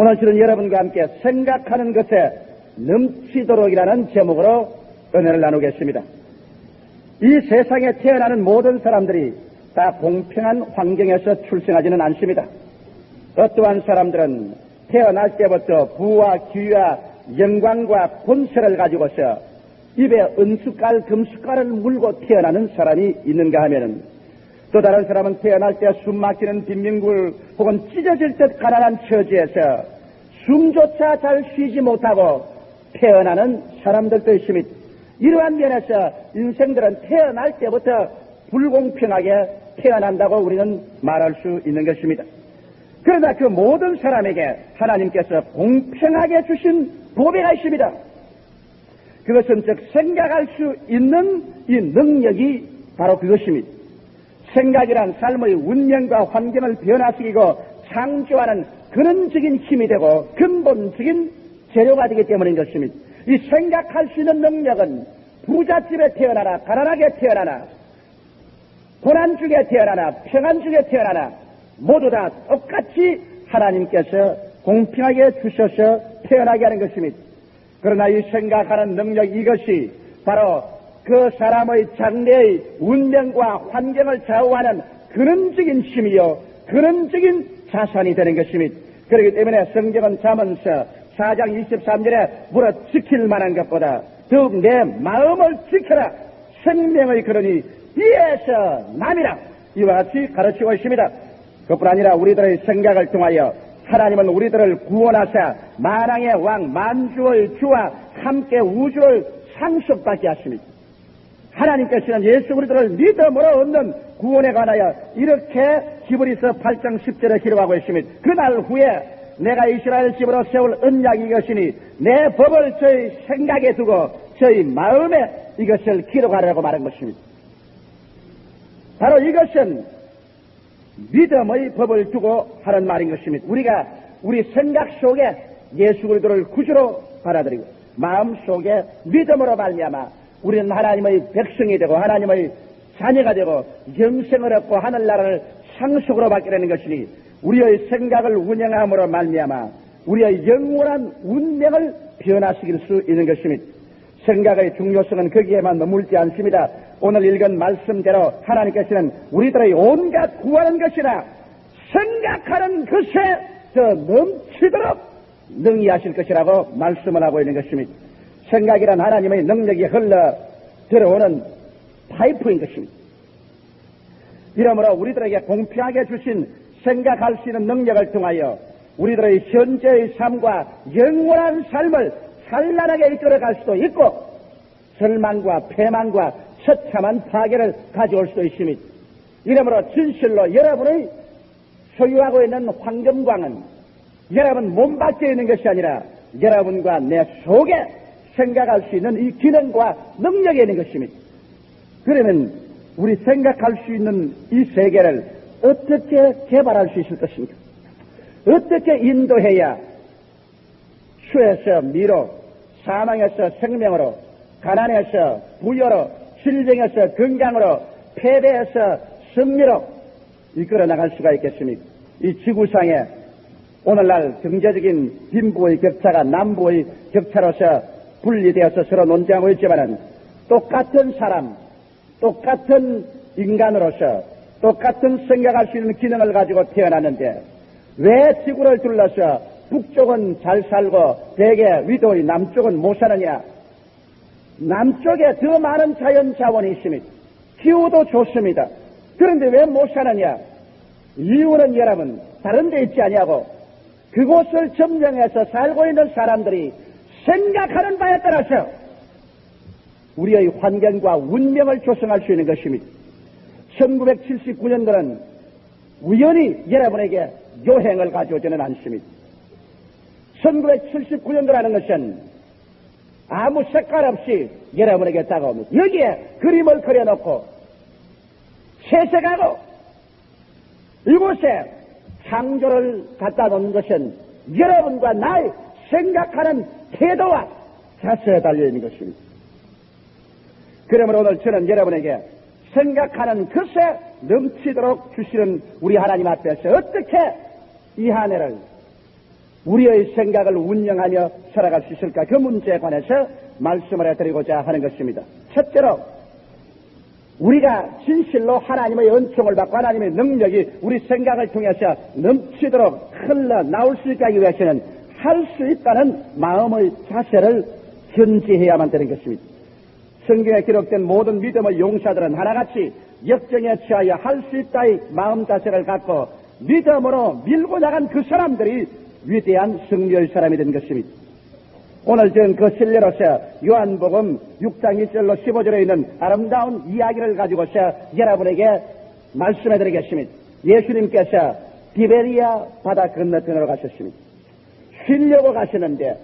오늘 저는 여러분과 함께 생각하는 것에 넘치도록이라는 제목으로 은혜를 나누겠습니다. 이 세상에 태어나는 모든 사람들이 다 공평한 환경에서 출생하지는 않습니다. 어떠한 사람들은 태어날 때부터 부와 귀와 영광과 권세를 가지고서 입에 은숟갈 금숟갈을 물고 태어나는 사람이 있는가 하면은, 또 다른 사람은 태어날 때 숨막히는 빈민굴 혹은 찢어질 듯 가난한 처지에서 숨조차 잘 쉬지 못하고 태어나는 사람들도 있습니다. 이러한 면에서 인생들은 태어날 때부터 불공평하게 태어난다고 우리는 말할 수 있는 것입니다. 그러나 그 모든 사람에게 하나님께서 공평하게 주신 보배가 있습니다. 그것은 즉 생각할 수 있는 이 능력이 바로 그것입니다. 생각이란 삶의 운명과 환경을 변화시키고 창조하는 근원적인 힘이 되고 근본적인 재료가 되기 때문인 것입니다. 이 생각할 수 있는 능력은 부잣집에 태어나나 가난하게 태어나나 고난 중에 태어나나 평안 중에 태어나나 모두 다 똑같이 하나님께서 공평하게 주셔서 태어나게 하는 것입니다. 그러나 이 생각하는 능력, 이것이 바로 그 사람의 장래의 운명과 환경을 좌우하는 근원적인 힘이요 근원적인 자산이 되는 것입니다. 그렇기 때문에 성경은 잠언서 4장 23절에 물어 지킬 만한 것보다 더욱 내 마음을 지켜라, 생명의 근원이 이에서 남이라, 이와 같이 가르치고 있습니다. 그뿐 아니라 우리들의 생각을 통하여 하나님은 우리들을 구원하사 만왕의 왕 만주의 주와 함께 우주를 상속받게 하십니다. 하나님께서는 예수 그리스도를 믿음으로 얻는 구원에 관하여 이렇게 히브리서 8장 10절에 기록하고 있습니다. 그날 후에 내가 이스라엘 집으로 세울 언약이 이것이니 내 법을 저희 생각에 두고 저희 마음에 이것을 기록하라고 말한 것입니다. 바로 이것은 믿음의 법을 두고 하는 말인 것입니다. 우리가 우리 생각 속에 예수 그리스도를 구주로 받아들이고 마음 속에 믿음으로 말미암아 우리는 하나님의 백성이 되고 하나님의 자녀가 되고 영생을 얻고 하늘나라를 상속으로 받게 되는 것이니, 우리의 생각을 운영함으로 말미암아 우리의 영원한 운명을 변화시킬 수 있는 것입니다. 생각의 중요성은 거기에만 머물지 않습니다. 오늘 읽은 말씀대로 하나님께서는 우리들의 온갖 구하는 것이나 생각하는 것에 더 넘치도록 능히 하실 것이라고 말씀을 하고 있는 것입니다. 생각이란 하나님의 능력이 흘러 들어오는 파이프인 것입니다. 이러므로 우리들에게 공평하게 주신 생각할 수 있는 능력을 통하여 우리들의 현재의 삶과 영원한 삶을 찬란하게 이끌어갈 수도 있고 절망과 패망과 처참한 파괴를 가져올 수도 있습니다. 이러므로 진실로 여러분의 소유하고 있는 황금광은 여러분 몸 밖에 있는 것이 아니라 여러분과 내 속에 생각할 수 있는 이 기능과 능력이 있는 것입니다. 그러면 우리 생각할 수 있는 이 세계를 어떻게 개발할 수 있을 것입니까? 어떻게 인도해야 수에서 미로, 사망에서 생명으로, 가난에서 부여로, 질병에서 건강으로, 패배에서 승리로 이끌어 나갈 수가 있겠습니까? 이 지구상에 오늘날 경제적인 빈부의 격차가 남부의 격차로서 분리되어서 서로 논쟁하고 있지만은 똑같은 사람, 똑같은 인간으로서 똑같은 생각할 수 있는 기능을 가지고 태어났는데 왜 지구를 둘러서 북쪽은 잘 살고 대개 위도의 남쪽은 못 사느냐? 남쪽에 더 많은 자연 자원이 있습니다. 기후도 좋습니다. 그런데 왜 못 사느냐? 이유는 여러분 다른 데 있지 아니하고 그곳을 점령해서 살고 있는 사람들이 생각하는 바에 따라서 우리의 환경과 운명을 조성할 수 있는 것입니다. 1979년도는 우연히 여러분에게 요행을 가져오지는 않습니다. 1979년도라는 것은 아무 색깔 없이 여러분에게 다가옵니다. 여기에 그림을 그려놓고 채색하고 이곳에 창조를 갖다 놓은 것은 여러분과 나의 생각하는 태도와 자세에 달려있는 것입니다. 그러므로 오늘 저는 여러분에게 생각하는 것에 넘치도록 주시는 우리 하나님 앞에서 어떻게 이 한 해를 우리의 생각을 운영하며 살아갈 수 있을까? 그 문제에 관해서 말씀을 해드리고자 하는 것입니다. 첫째로 우리가 진실로 하나님의 은총을 받고 하나님의 능력이 우리 생각을 통해서 넘치도록 흘러나올 수 있게 하기 위해서는 할 수 있다는 마음의 자세를 견지해야만 되는 것입니다. 성경에 기록된 모든 믿음의 용사들은 하나같이 역정에 처하여 할 수 있다의 마음 자세를 갖고 믿음으로 밀고 나간 그 사람들이 위대한 승리의 사람이 된 것입니다. 오늘 저는 그 신뢰로서 요한복음 6장 1절로 15절에 있는 아름다운 이야기를 가지고서 여러분에게 말씀해드리겠습니다. 예수님께서 디베리아 바다 건너편으로 가셨습니다. 쉬려고 가시는데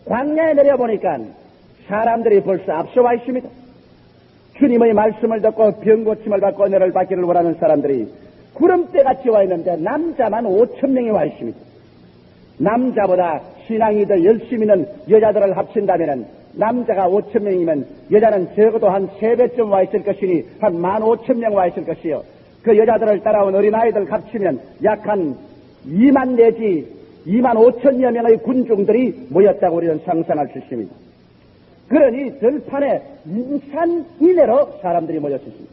광야에 내려보니까 사람들이 벌써 앞서와 있습니다. 주님의 말씀을 듣고 병고침을 받고 은혜를 받기를 원하는 사람들이 구름대같이 와 있는데 남자만 5,000명이 와 있습니다. 남자보다 신앙이 더 열심히는 여자들을 합친다면 남자가 5,000명이면 여자는 적어도 한 3배쯤 와 있을 것이니 한 15,000명 와 있을 것이요. 그 여자들을 따라온 어린아이들 합치면 약 한 2만 내지 2만 5천여 명의 군중들이 모였다고 우리는 상상할 수 있습니다. 그러니 들판에 인산 이내로 사람들이 모였습니다.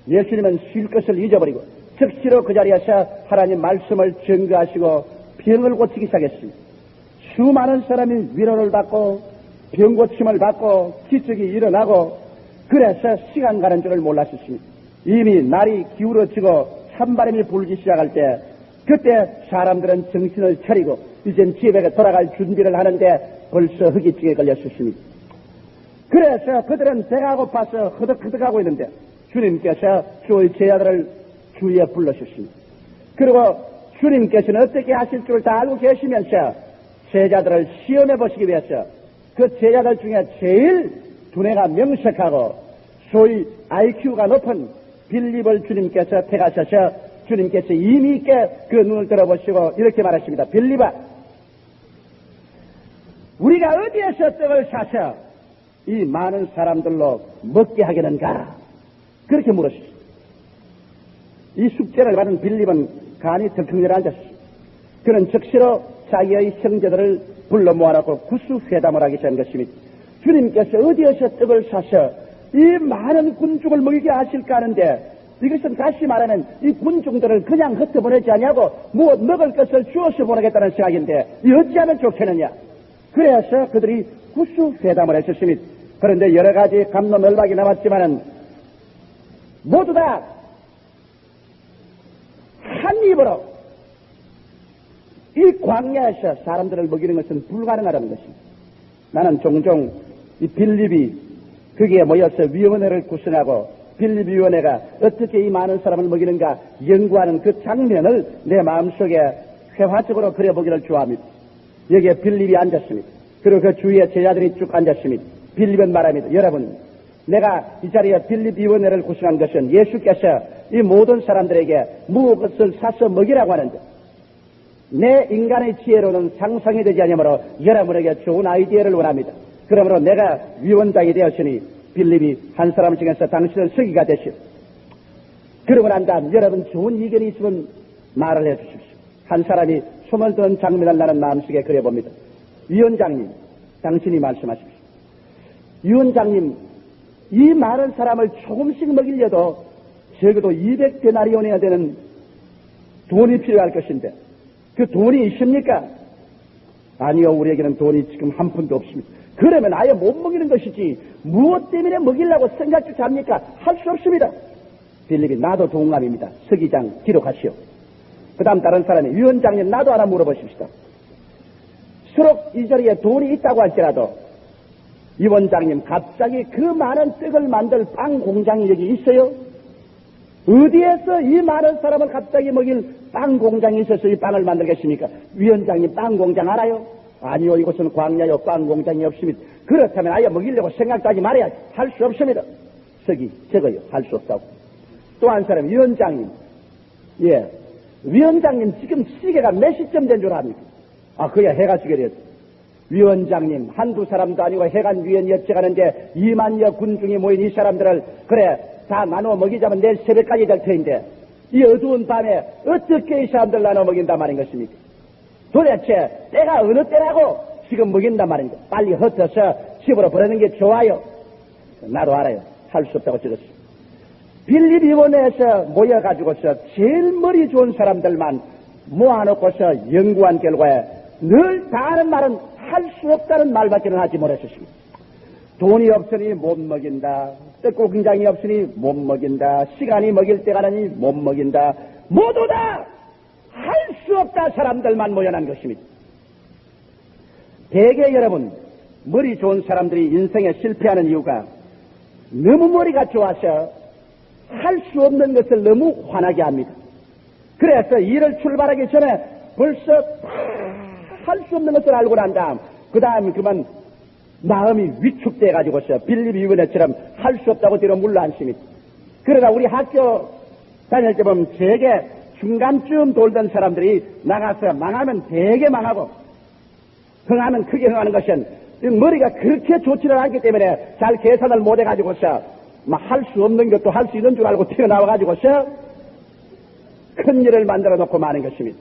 예수님은 쉴 것을 잊어버리고 즉시로 그 자리에서 하나님 말씀을 증거하시고 병을 고치기 시작했습니다. 수많은 사람이 위로를 받고 병고침을 받고 기적이 일어나고 그래서 시간 가는 줄을 몰랐습니다. 이미 날이 기울어지고 찬바람이 불기 시작할 때 그때 사람들은 정신을 차리고 이젠 집에 돌아갈 준비를 하는데 벌써 흑기증에 걸렸습니다. 그래서 그들은 배가 고파서 허덕허덕하고 있는데 주님께서 주의 제자들을 주위에 불러주십니다. 그리고 주님께서는 어떻게 하실 줄을 다 알고 계시면서 제자들을 시험해 보시기 위해서 그 제자들 중에 제일 두뇌가 명석하고 소위 IQ가 높은 빌립을 주님께서 택하셔서 주님께서 의미 있게 그 눈을 들어보시고 이렇게 말하십니다. 빌립아, 우리가 어디에서 떡을 사서 이 많은 사람들로 먹게 하겠는가? 그렇게 물으셨습니다. 이 숙제를 받은 빌립은 간이 덜컹덜 앉았습니다. 그는 즉시로 자기의 형제들을 불러 모아놓고 구수회담을 하기 시작한 것입니다. 주님께서 어디에서 떡을 사서 이 많은 군중을 먹이게 하실까 하는데 이것은 다시 말하면 이 군중들을 그냥 흩어보내지 않냐고 뭐 먹을 것을 주어서 보내겠다는 생각인데 이 어찌하면 좋겠느냐. 그래서 그들이 구수회담을 했었습니다. 그런데 여러 가지 갑론을박이 남았지만은 모두 다 한 입으로 이 광야에서 사람들을 먹이는 것은 불가능하다는 것입니다. 나는 종종 이 빌립이 거기에 모여서 위원회를 구성하고 빌립 위원회가 어떻게 이 많은 사람을 먹이는가 연구하는 그 장면을 내 마음속에 회화적으로 그려보기를 좋아합니다. 여기에 빌립이 앉았습니다. 그리고 그 주위에 제자들이 쭉 앉았습니다. 빌립은 말합니다. 여러분, 내가 이 자리에 빌립 위원회를 구성한 것은 예수께서 이 모든 사람들에게 무엇을 사서 먹이라고 하는데 내 인간의 지혜로는 상상이 되지 않으므로 여러분에게 좋은 아이디어를 원합니다. 그러므로 내가 위원장이 되었으니 빌립이 한 사람 중에서 당신을 서기가 되시오. 그러고 난 다음 여러분 좋은 의견이 있으면 말을 해 주십시오. 한 사람이 숨을 드는 장면을 나는 마음속에 그려봅니다. 위원장님, 당신이 말씀하십시오. 위원장님, 이 많은 사람을 조금씩 먹이려도 적어도 200데나리온이나 되는 돈이 필요할 것인데 그 돈이 있습니까? 아니요, 우리에게는 돈이 지금 한 푼도 없습니다. 그러면 아예 못 먹이는 것이지 무엇 때문에 먹이려고 생각조차 합니까? 할 수 없습니다. 빌립이 나도 동감입니다. 서기장 기록하시오. 그 다음 다른 사람이 위원장님 나도 하나 물어보십시다. 서로 이 자리에 돈이 있다고 할지라도 위원장님 갑자기 그 많은 떡을 만들 빵 공장이 여기 있어요? 어디에서 이 많은 사람을 갑자기 먹일 빵 공장이 있어서 이 빵을 만들겠습니까? 위원장님 빵 공장 알아요? 아니요, 이곳은 광야요, 빵 공장이 없습니다. 그렇다면 아예 먹이려고 생각도 하지 말아야 할 수 없습니다. 저기 적어요, 할 수 없다고. 또 한 사람 위원장님, 예, 위원장님 지금 시계가 몇 시쯤 된 줄 압니까? 아, 그야 해가 지게 됐어. 위원장님 한두 사람도 아니고 해간 위원이 어찌가는데 2만여 군중이 모인 이 사람들을 그래 다 나눠 먹이자면 내일 새벽까지 될 터인데 이 어두운 밤에 어떻게 이 사람들 나눠 먹인단 말인 것입니까? 도대체 때가 어느 때라고 지금 먹인단 말입니다. 빨리 흩어서 집으로 보내는 게 좋아요. 나도 알아요. 할 수 없다고 찍었어요. 빌립위원회에서 모여가지고서 제일 머리 좋은 사람들만 모아놓고서 연구한 결과에 늘 다 하는 말은 할 수 없다는 말밖에는 하지 못했습니다. 돈이 없으니 못 먹인다. 떡고공장이 없으니 못 먹인다. 시간이 먹일 때가 나니 못 먹인다. 모두 다 할 수 없다 사람들만 모여난 것입니다. 대개 여러분, 머리 좋은 사람들이 인생에 실패하는 이유가 너무 머리가 좋아서 할 수 없는 것을 너무 화나게 합니다. 그래서 일을 출발하기 전에 벌써 할 수 없는 것을 알고 난 다음, 그 다음 그만 마음이 위축돼가지고서 빌립위원회처럼 할 수 없다고 뒤로 물러앉습니다. 그러다 우리 학교 다닐 때 보면 되게 중간쯤 돌던 사람들이 나가서 망하면 되게 망하고 흥하면 크게 흥하는 것은 머리가 그렇게 좋지는 않기 때문에 잘 계산을 못해가지고서 할 수 없는 것도 할 수 있는 줄 알고 튀어나와가지고서 큰 일을 만들어 놓고 마는 것입니다.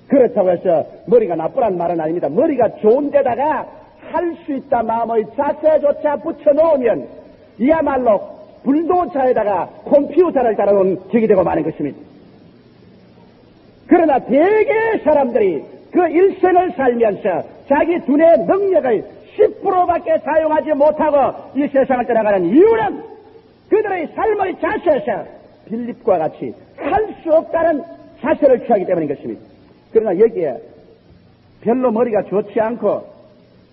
그렇다고 해서 머리가 나쁘란 말은 아닙니다. 머리가 좋은 데다가 할 수 있다 마음의 자세조차 붙여놓으면 이야말로 불도차에다가 컴퓨터를 달아놓은 격이 되고 마는 것입니다. 그러나 대개 사람들이 그 일생을 살면서 자기 두뇌 능력을 10%밖에 사용하지 못하고 이 세상을 떠나가는 이유는 그들의 삶의 자세에서 빌립과 같이 할 수 없다는 자세를 취하기 때문인 것입니다. 그러나 여기에 별로 머리가 좋지 않고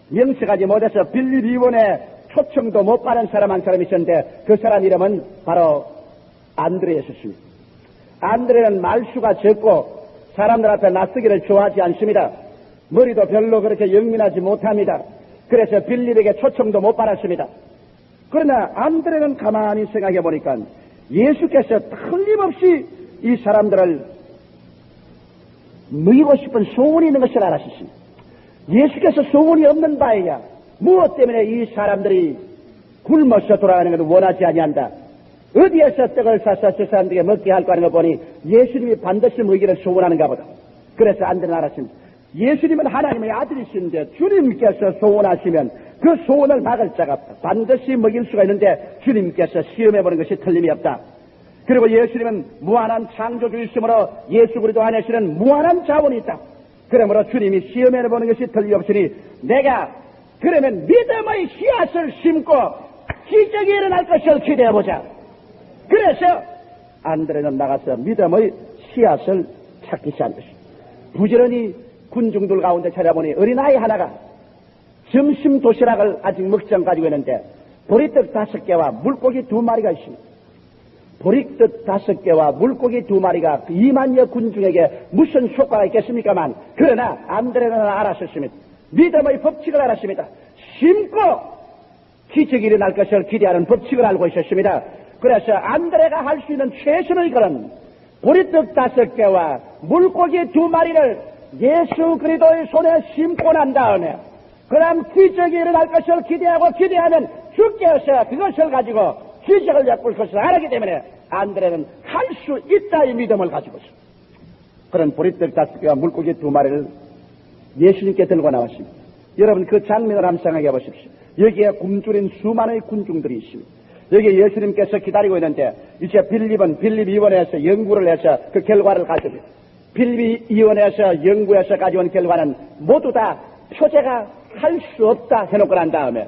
명석하지 못해서 빌립위원회 초청도 못 받은 사람 한 사람이 있었는데 그 사람 이름은 바로 안드레였습니다. 안드레는 말수가 적고 사람들 앞에 낯서기를 좋아하지 않습니다. 머리도 별로 그렇게 영민하지 못합니다. 그래서 빌립에게 초청도 못 받았습니다. 그러나 안드레는 가만히 생각해 보니까 예수께서 틀림없이 이 사람들을 먹이고 싶은 소원이 있는 것을 알았습니다. 예수께서 소원이 없는 바에야 무엇 때문에 이 사람들이 굶어서 돌아가는 것을 원하지 아니한다. 어디에서 떡을 사서 저 사람들에게 먹게 할까 하는 걸 보니 예수님이 반드시 먹이기를 소원하는가 보다. 그래서 안드레는 알았습니다. 예수님은 하나님의 아들이신데 주님께서 소원하시면 그 소원을 막을 자가 없다. 반드시 먹일 수가 있는데 주님께서 시험해보는 것이 틀림이 없다. 그리고 예수님은 무한한 창조주이시므로 예수 그리스도 안에서는 무한한 자원이 있다. 그러므로 주님이 시험해보는 것이 틀림없으니 내가 그러면 믿음의 씨앗을 심고 기적이 일어날 것을 기대해보자. 그래서 안드레는 나가서 믿음의 씨앗을 찾기 시작한 것입니다. 부지런히 군중들 가운데 찾아보니 어린아이 하나가 점심 도시락을 아직 먹지 않고 가지고 있는데 보리떡 5개와 물고기 2마리가 있습니다. 보리떡 5개와 물고기 2마리가 2만여 군중에게 무슨 효과가 있겠습니까만 그러나 안드레는 알았습니다. 믿음의 법칙을 알았습니다. 심고 기적이 일어날 것을 기대하는 법칙을 알고 있었습니다. 그래서 안드레가 할 수 있는 최선의 것은 보리떡 5개와 물고기 2마리를 예수 그리스도의 손에 심고 난 다음에 그럼 기적이 일어날 것을 기대하면 주께서 그것을 가지고 기적을 베풀 것을 알았기 때문에 안드레는 할 수 있다의 믿음을 가지고 있습니다. 그런 보리떡 5개와 물고기 2마리를 예수님께 들고 나왔습니다. 여러분 그 장면을 한번 생각해 보십시오. 여기에 굶주린 수많은 군중들이 있습니다. 여기 예수님께서 기다리고 있는데 이제 빌립위원회에서 연구를 해서 그 결과를 가져옵니다. 빌립위원회에서 연구해서 가져온 결과는 모두 다 표제가 할 수 없다 해놓고 난 다음에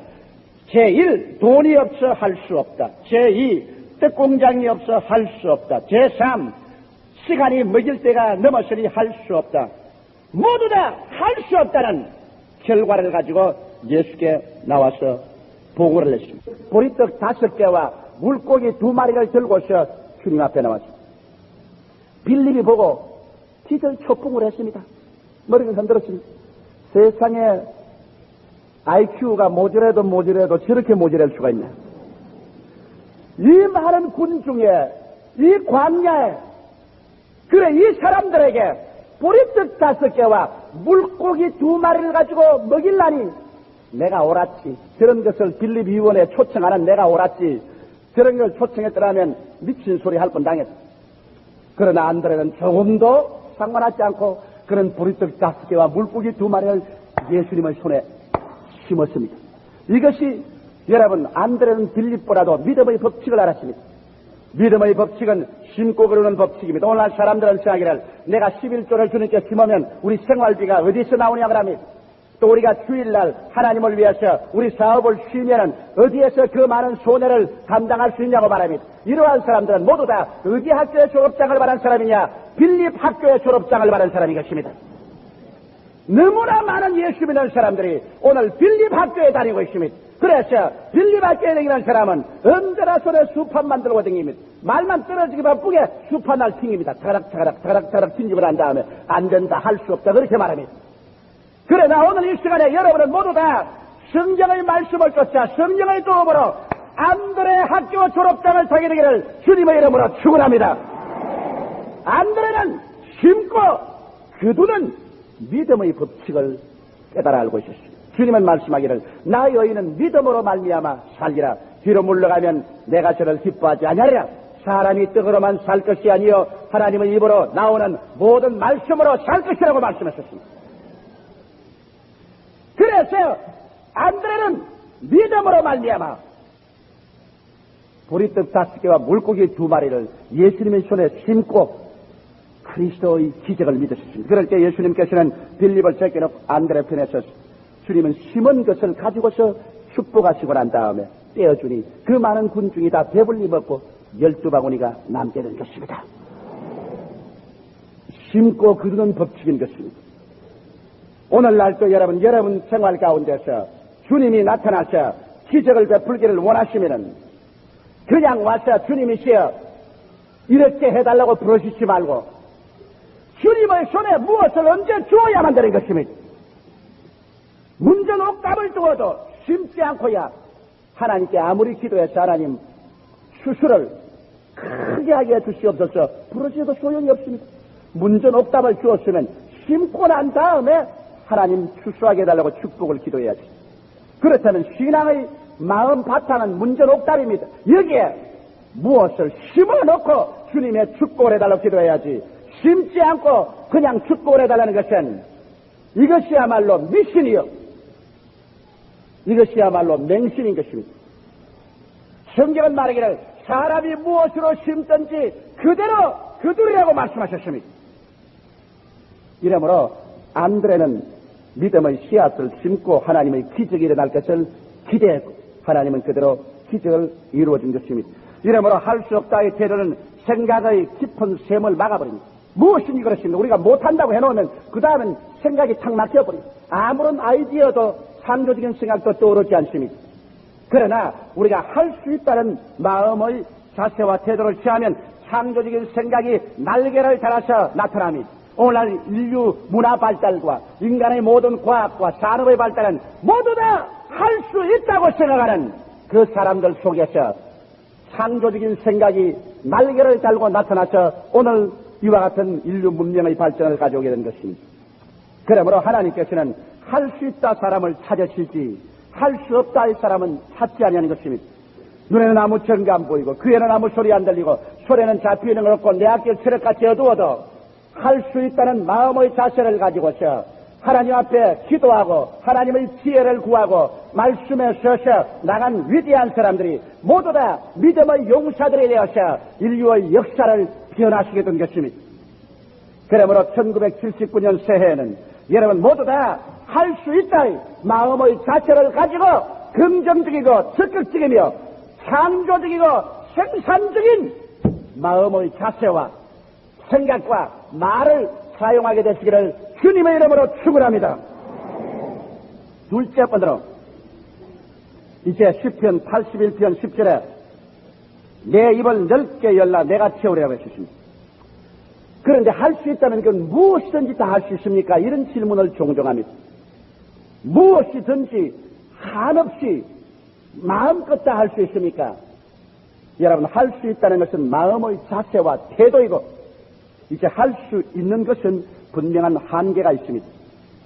제1 돈이 없어 할 수 없다. 제2 떡공장이 없어 할 수 없다. 제3 시간이 먹일 때가 넘었으니 할 수 없다. 모두 다 할 수 없다는 결과를 가지고 예수께 나와서 보고를 했습니다. 보리떡 5개와 물고기 2마리를 들고서 주님 앞에 나왔습니다. 빌립이 보고 기절초풍을 했습니다. 머리를 흔들었습니다. 세상에 IQ가 모자라도 저렇게 모자랄 수가 있냐. 이 많은 군중에 이 광야에 그래 이 사람들에게 보리떡 5개와 물고기 2마리를 가지고 먹일라니 내가 옳았지. 저런 것을 빌립위원회에 초청하는 내가 옳았지. 저런 걸 초청했더라면 미친 소리 할 뻔 당했다. 그러나 안드레는 조금도 상관하지 않고 그는 보리떡 5개와 물고기 2마리를 예수님의 손에 심었습니다. 이것이 여러분 안드레는 빌립보다도 믿음의 법칙을 알았습니다. 믿음의 법칙은 심고 그르는 법칙입니다. 오늘날 사람들은 생각하기를 내가 11조를 주님께 심으면 우리 생활비가 어디서 나오냐고 합니다. 또 우리가 주일날 하나님을 위해서 우리 사업을 쉬면은 어디에서 그 많은 손해를 감당할 수 있냐고 말합니다. 이러한 사람들은 모두 다 어디 학교의 졸업장을 받은 사람이냐? 빌립 학교의 졸업장을 받은 사람인 것입니다. 너무나 많은 예수 믿는 사람들이 오늘 빌립 학교에 다니고 있습니다. 그래서 빌립 학교에 다니는 사람은 언제나 손에 수판 만들고 다닙니다. 말만 떨어지기 바쁘게 수판 날 튕깁니다. 타가락 튕기고 난 다음에 안 된다, 할 수 없다 그렇게 말합니다. 그러나 오늘 이 시간에 여러분은 모두 다 성경의 말씀을 쫓아 성경의 도움으로 안드레 학교 졸업장을 타게 되기를 주님의 이름으로 축원합니다. 안드레는 심고 그두는 믿음의 법칙을 깨달아 알고 있었습니다. 주님은 말씀하기를 나의 의인은 믿음으로 말미암아 살리라. 뒤로 물러가면 내가 저를 기뻐하지 아니하리라. 사람이 떡으로만 살 것이 아니요 하나님의 입으로 나오는 모든 말씀으로 살 것이라고 말씀하셨습니다. 그래서 안드레는 믿음으로 말미암아 보리떡 5개와 물고기 2마리를 예수님의 손에 심고 그리스도의 기적을 믿으셨습니다. 그럴 때 예수님께서는 빌립을 제껴놓고 안드레 편에 서 주님은 심은 것을 가지고서 축복하시고 난 다음에 떼어주니 그 많은 군중이 다 배불리 먹고 12바구니가 남게 된 것입니다. 심고 거두는 법칙인 것입니다. 오늘날도 여러분 생활 가운데서 주님이 나타나서 기적을 베풀기를 원하시면은 그냥 와서 주님이시여 이렇게 해달라고 부르시지 말고 주님의 손에 무엇을 언제 주어야만 되는 것입니다. 문전 옥답을 두어도 심지 않고야 하나님께 아무리 기도해서 하나님 추수를 크게 하게 해주시옵소서 부르셔도 소용이 없습니다. 문전 옥답을 주었으면 심고 난 다음에 하나님 추수하게 해달라고 축복을 기도해야지. 그렇다면 신앙의 마음 바탕은 문전 옥답입니다. 여기에 무엇을 심어놓고 주님의 축복을 해달라고 기도해야지 심지 않고 그냥 축복을 해달라는 것은 이것이야말로 미신이요 이것이야말로 맹신인 것입니다. 성경은 말하기를 사람이 무엇으로 심든지 그대로 그들이라고 말씀하셨습니다. 이러므로 안드레는 믿음의 씨앗을 심고 하나님의 기적이 일어날 것을 기대했고 하나님은 그대로 기적을 이루어준 것입니다. 이러므로 할 수 없다의 태도는 생각의 깊은 샘을 막아버립니다. 무엇이니 그렇습니다. 우리가 못한다고 해놓으면 그 다음엔 생각이 탁 막혀버립니다. 아무런 아이디어도 창조적인 생각도 떠오르지 않습니다. 그러나 우리가 할 수 있다는 마음의 자세와 태도를 취하면 창조적인 생각이 날개를 달아서 나타납니다. 오늘날 인류 문화 발달과 인간의 모든 과학과 산업의 발달은 모두 다 할 수 있다고 생각하는 그 사람들 속에서 창조적인 생각이 날개를 달고 나타나서 오늘 이와 같은 인류 문명의 발전을 가져오게 된 것입니다. 그러므로 하나님께서는 할 수 있다 사람을 찾으시지 할 수 없다 이 사람은 찾지 아니하는 것입니다. 눈에는 아무 증거 안 보이고 귀에는 아무 소리 안 들리고 손에는 잡히는 걸 없고 내 앞길 체력같이 어두워도 할 수 있다는 마음의 자세를 가지고서 하나님 앞에 기도하고 하나님의 지혜를 구하고 말씀에 서서 나간 위대한 사람들이 모두 다 믿음의 용사들이 되어서 인류의 역사를 변화시키게 된 것입니다. 그러므로 1979년 새해에는 여러분 모두 다 할 수 있다의 마음의 자체를 가지고 긍정적이고 적극적이며 창조적이고 생산적인 마음의 자세와 생각과 말을 사용하게 되시기를 주님의 이름으로 축원합니다. 둘째 번으로 이제 시편 81편 10절에 내 입을 넓게 열라 내가 채우리라고 했습니다. 그런데 할 수 있다면 그건 무엇이든지 다 할 수 있습니까? 이런 질문을 종종 합니다. 무엇이든지 한없이 마음껏 다 할 수 있습니까? 여러분 할 수 있다는 것은 마음의 자세와 태도이고 이제 할 수 있는 것은 분명한 한계가 있습니다.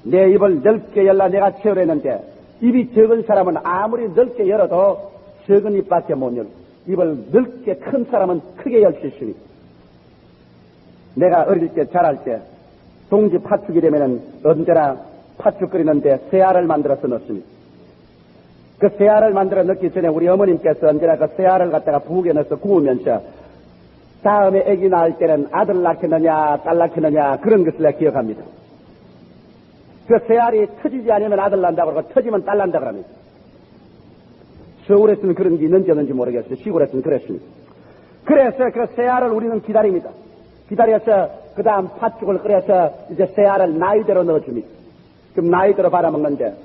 내 입을 넓게 열라 내가 채우려 했는데 입이 적은 사람은 아무리 넓게 열어도 적은 입밖에 못 열고 입을 넓게 큰 사람은 크게 열 수 있습니다. 내가 어릴 때 자랄 때 동지 파축이 되면은 언제나 파축 끓이는데 새알을 만들어서 넣습니다. 그 새알을 만들어 넣기 전에 우리 어머님께서 언제나 그 새알을 갖다가 부엌에 넣어서 구우면서 다음에 아기 낳을 때는 아들 낳겠느냐 딸 낳겠느냐 그런 것을 내가 기억합니다. 그 새알이 터지지 않으면 아들 낳는다고 그러고 터지면 딸 낳는다고 합니다. 서울에서는 그런 게 있는지 없는지 모르겠어요. 시골에서는 그랬습니다. 그래서 그 새알을 우리는 기다립니다. 기다려서 그 다음 팥죽을 끓여서 이제 새알을 나이대로 넣어줍니다. 그럼 나이대로 받아먹는데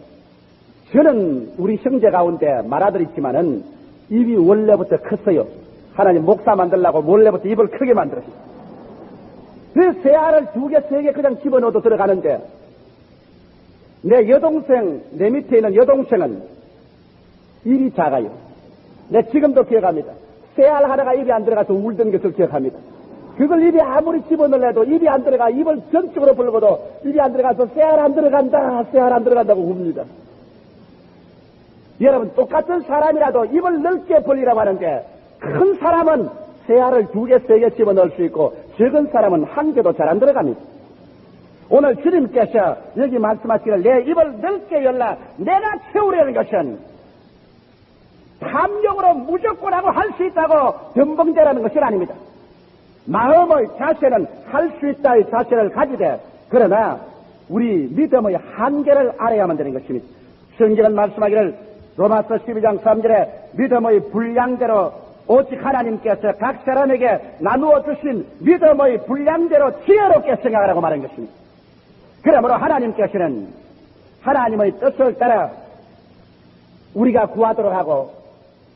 저는 우리 형제 가운데 맏아들 있지만은 입이 원래부터 컸어요. 하나님 목사 만들려고 원래부터 입을 크게 만들었어요. 그 새알을 2개, 3개 그냥 집어넣어도 들어가는데 내 여동생, 내 밑에 있는 여동생은 입이 작아요. 내 지금도 기억합니다. 새알 하나가 입에 안 들어가서 울던 것을 기억합니다. 그걸 입에 아무리 집어넣어도 입이 안 들어가, 입을 전적으로 벌고도 입이 안 들어가서 새알 안 들어간다, 새알 안 들어간다고 웁니다. 여러분, 똑같은 사람이라도 입을 넓게 벌리라고 하는데 큰 사람은 새알을 2개, 3개 집어넣을 수 있고 적은 사람은 1개도 잘 안 들어갑니다. 오늘 주님께서 여기 말씀하시기를 내 입을 넓게 열라 내가 채우려는 것은 탐욕으로 무조건 하고 할 수 있다고 변봉제라는 것이 아닙니다. 마음의 자세는 할 수 있다의 자세를 가지되 그러나 우리 믿음의 한계를 알아야만 되는 것입니다. 성경은 말씀하기를 로마서 12장 3절에 믿음의 분량대로 오직 하나님께서 각 사람에게 나누어 주신 믿음의 분량대로 지혜롭게 생각하라고 말한 것입니다. 그러므로 하나님께서는 하나님의 뜻을 따라 우리가 구하도록 하고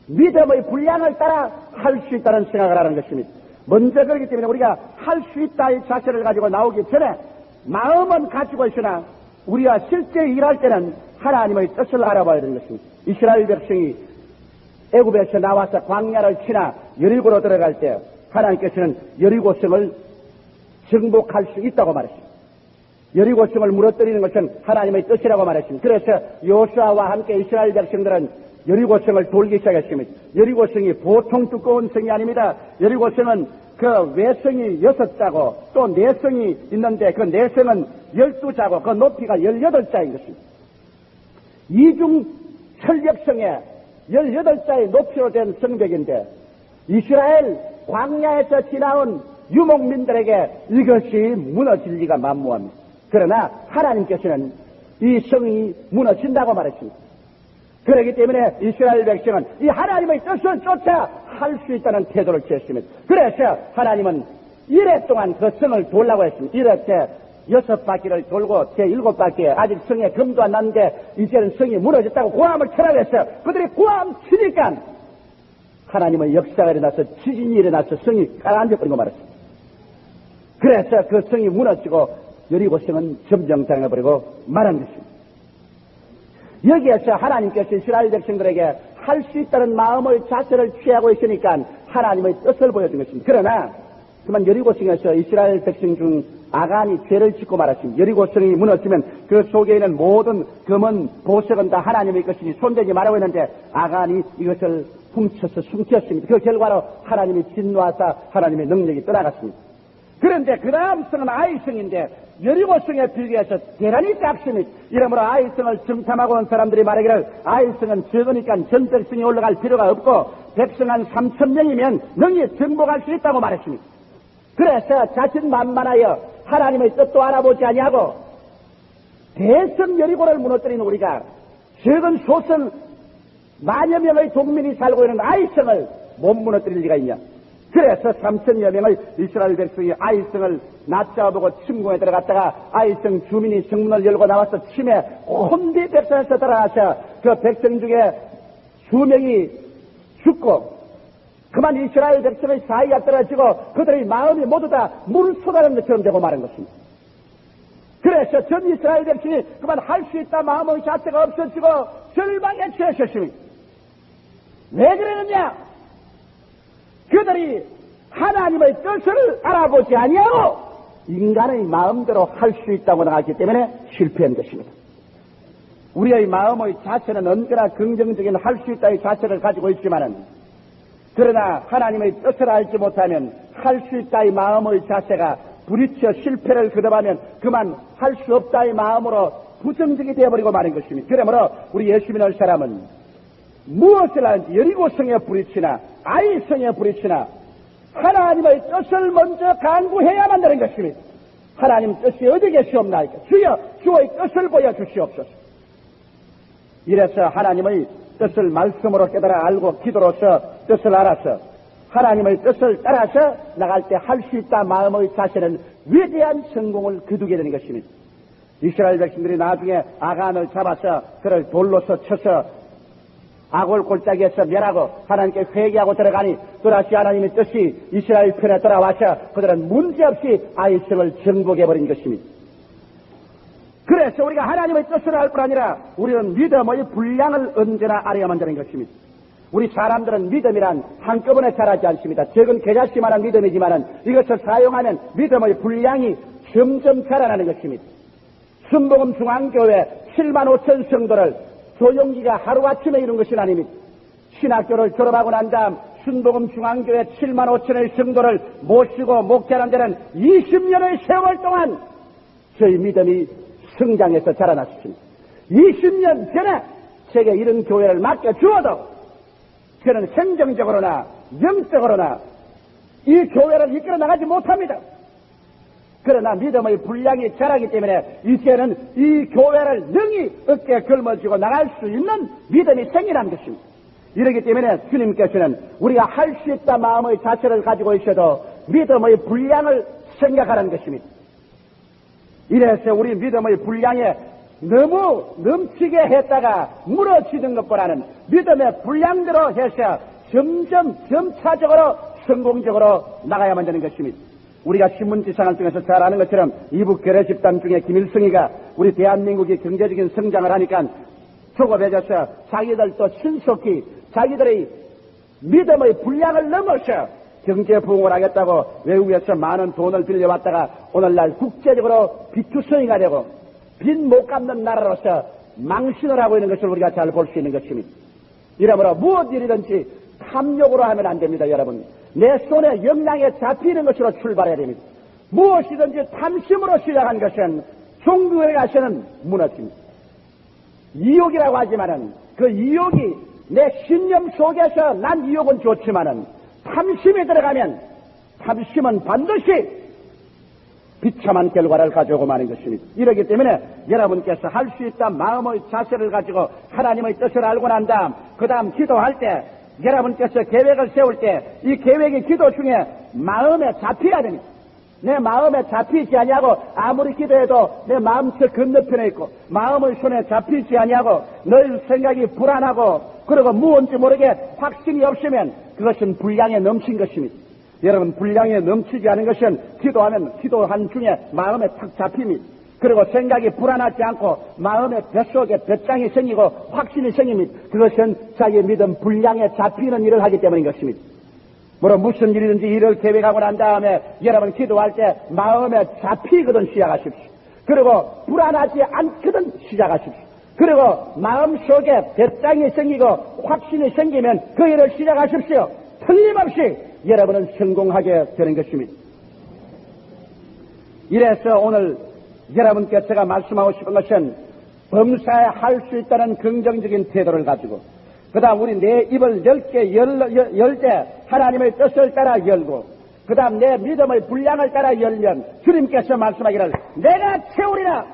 믿음의 분량을 따라 할 수 있다는 생각을 하는 것입니다. 먼저 그렇기 때문에 우리가 할 수 있다의 자세를 가지고 나오기 전에 마음은 가지고 있으나 우리가 실제 일할 때는 하나님의 뜻을 알아봐야 되는 것입니다. 이스라엘 백성이 애굽에서 나와서 광야를 지나 여리고로 들어갈 때 하나님께서는 여리고성을 정복할 수 있다고 말했습니다. 여리고성을 무너뜨리는 것은 하나님의 뜻이라고 말했습니다. 그래서 여호수아와 함께 이스라엘 백성들은 여리고성을 돌기 시작했습니다. 여리고성이 보통 두꺼운 성이 아닙니다. 여리고성은 그 외성이 6자고 또 내성이 있는데 그 내성은 12자고 그 높이가 18자인 것입니다. 이중 철벽성에 18자의 높이로 된 성벽인데 이스라엘 광야에서 지나온 유목민들에게 이것이 무너질 리가 만무합니다. 그러나 하나님께서는 이 성이 무너진다고 말했습니다. 그렇기 때문에 이스라엘 백성은 이 하나님의 뜻을 쫓아 할 수 있다는 태도를 취했습니다. 그래서 하나님은 1회 동안 그 성을 돌라고 했습니다. 1회 때 6바퀴를 돌고 제7바퀴에 아직 성에 금도 안 났는데 이제는 성이 무너졌다고 고함을 치라고 했어요. 그들이 고함 치니까 하나님의 역사가 일어나서 지진이 일어나서 성이 가라앉아버리고 말았습니다. 그래서 그 성이 무너지고 여리고성은 점령당해버리고 말한 것입니다. 여기에서 하나님께서 이스라엘 백성들에게 할 수 있다는 마음의 자세를 취하고 있으니까 하나님의 뜻을 보여준 것입니다. 그러나 그만 여리고성에서 이스라엘 백성 중 아간이 죄를 짓고 말았습니다. 여리고성이 무너지면 그 속에 있는 모든 금은 보석은 다 하나님의 것이니 손대지 말라고 했는데 아간이 이것을 훔쳐서 숨겼습니다. 그 결과로 하나님이 진노하사 하나님의 능력이 떠나갔습니다. 그런데 그 다음 성은 아이성인데 여리고성에 비교해서 대단히 작습니다. 이러므로 아이성을 정탐하고 온 사람들이 말하기를 아이성은 적으니까 전 백성이 올라갈 필요가 없고 백성 한 3,000명이면 능히 정복할 수 있다고 말했습니다. 그래서 자신만만하여 하나님의 뜻도 알아보지 아니하고 대성 여리고를 무너뜨리는 우리가 적은 소성 만여 명의 동민이 살고 있는 아이성을 못 무너뜨릴 리가 있냐. 그래서 3,000여 명의 이스라엘 백성이 아이성을 낮잡아보고 침공에 들어갔다가 아이성 주민이 성문을 열고 나와서 침에 혼비 백성에서 들어가서 그 백성 중에 수명이 죽고 그만 이스라엘 백성의 사이가 떨어지고 그들의 마음이 모두 다 물을 쏟아내는 것처럼 되고 말한 것입니다. 그래서 전 이스라엘 백성이 그만 할 수 있다 마음의 자체가 없어지고 절망에 처했습니다. 왜 그러느냐? 그들이 하나님의 뜻을 알아보지 아니하고 인간의 마음대로 할 수 있다고 나갔기 때문에 실패한 것입니다. 우리의 마음의 자체는 언제나 긍정적인 할 수 있다의 자체를 가지고 있지만은 그러나 하나님의 뜻을 알지 못하면 할 수 있다의 마음의 자세가 부딪혀 실패를 거듭하면 그만 할 수 없다의 마음으로 부정적이 되어버리고 마는 것입니다. 그러므로 우리 예수 믿는 사람은 무엇을 하든지 여리고성에 부딪히나 아이성에 부딪히나 하나님의 뜻을 먼저 간구해야만 되는 것입니다. 하나님 뜻이 어디 계시옵나이까? 주여 주의 뜻을 보여주시옵소서. 이래서 하나님의 뜻을 말씀으로 깨달아 알고 기도로서 뜻을 알아서 하나님의 뜻을 따라서 나갈 때 할 수 있다 마음의 자세는 위대한 성공을 거두게 되는 것입니다. 이스라엘 백성들이 나중에 아간을 잡아서 그를 돌로서 쳐서 아골 골짜기에서 멸하고 하나님께 회개하고 들어가니 또다시 하나님의 뜻이 이스라엘 편에 돌아와서 그들은 문제없이 아이성을 정복해버린 것입니다. 그래서 우리가 하나님의 뜻을 알 뿐 아니라 우리는 믿음의 분량을 언제나 알아야만 되는 것입니다. 우리 사람들은 믿음이란 한꺼번에 자라지 않습니다. 적은 겨자씨만한 믿음이지만은 이것을 사용하면 믿음의 분량이 점점 자라나는 것입니다. 순복음 중앙교회 7만 5천 성도를 조용기가 하루아침에 이룬 것이 아닙니다. 신학교를 졸업하고 난 다음 순복음 중앙교회 7만 5천의 성도를 모시고 목회하는 데는 20년의 세월 동안 저희 믿음이 성장해서 자라났습니다. 20년 전에 제게 이런 교회를 맡겨주어도 저는 행정적으로나 영적으로나 이 교회를 이끌어 나가지 못합니다. 그러나 믿음의 분량이 자라기 때문에 이제는 이 교회를 능히 어깨에 걸머쥐고 나갈 수 있는 믿음이 생기는 것입니다. 이러기 때문에 주님께서는 우리가 할 수 있다 마음의 자세를 가지고 있어도 믿음의 분량을 생각하는 것입니다. 이래서 우리 믿음의 분량에 너무 넘치게 했다가 무너지는 것보다는 믿음의 분량대로 해서 점점 점차적으로 성공적으로 나가야만 되는 것입니다. 우리가 신문지상을 통해서 잘 아는 것처럼 이북 결의 집단 중에 김일성이가 우리 대한민국이 경제적인 성장을 하니까 조급해져서 자기들도 신속히 자기들의 믿음의 분량을 넘어서 경제 부흥을 하겠다고 외국에서 많은 돈을 빌려왔다가 오늘날 국제적으로 비투성이가 되고 빚 못 갚는 나라로서 망신을 하고 있는 것을 우리가 잘 볼 수 있는 것입니다. 이러므로 무엇 일이든지 탐욕으로 하면 안 됩니다, 여러분. 내 손에 역량에 잡히는 것으로 출발해야 됩니다. 무엇이든지 탐심으로 시작한 것은 종교에 가서는 무너집니다. 이욕이라고 하지만은 그 이욕이 내 신념 속에서 난 이욕은 좋지만은 탐심이 들어가면 탐심은 반드시 비참한 결과를 가져오고 마는 것입니다. 이러기 때문에 여러분께서 할 수 있다 마음의 자세를 가지고 하나님의 뜻을 알고 난 다음 그 다음 기도할 때 여러분께서 계획을 세울 때 이 계획이 기도 중에 마음에 잡혀야 됩니다. 내 마음에 잡히지 아니하고 아무리 기도해도 내 마음 저 건너편에 있고 마음의 손에 잡히지 아니하고 늘 생각이 불안하고 그리고 무언지 모르게 확신이 없으면 그것은 분량에 넘친 것입니다. 여러분 분량에 넘치지 않은 것은 기도하면 기도한 중에 마음에 탁 잡힙니다. 그리고 생각이 불안하지 않고 마음의 뱃속에 뱃장이 생기고 확신이 생깁니다. 그것은 자기 믿음 분량에 잡히는 일을 하기 때문인 것입니다. 물론 무슨 일이든지 일을 계획하고 난 다음에 여러분 기도할 때 마음에 잡히거든 시작하십시오. 그리고 불안하지 않거든 시작하십시오. 그리고 마음속에 뱃장이 생기고 확신이 생기면 그 일을 시작하십시오. 틀림없이 여러분은 성공하게 되는 것입니다. 이래서 오늘 여러분께 제가 말씀하고 싶은 것은 범사에 할 수 있다는 긍정적인 태도를 가지고 그 다음 우리 내 입을 넓게 열 때 하나님의 뜻을 따라 열고 그 다음 내 믿음의 분량을 따라 열면 주님께서 말씀하기를 내가 채우리라.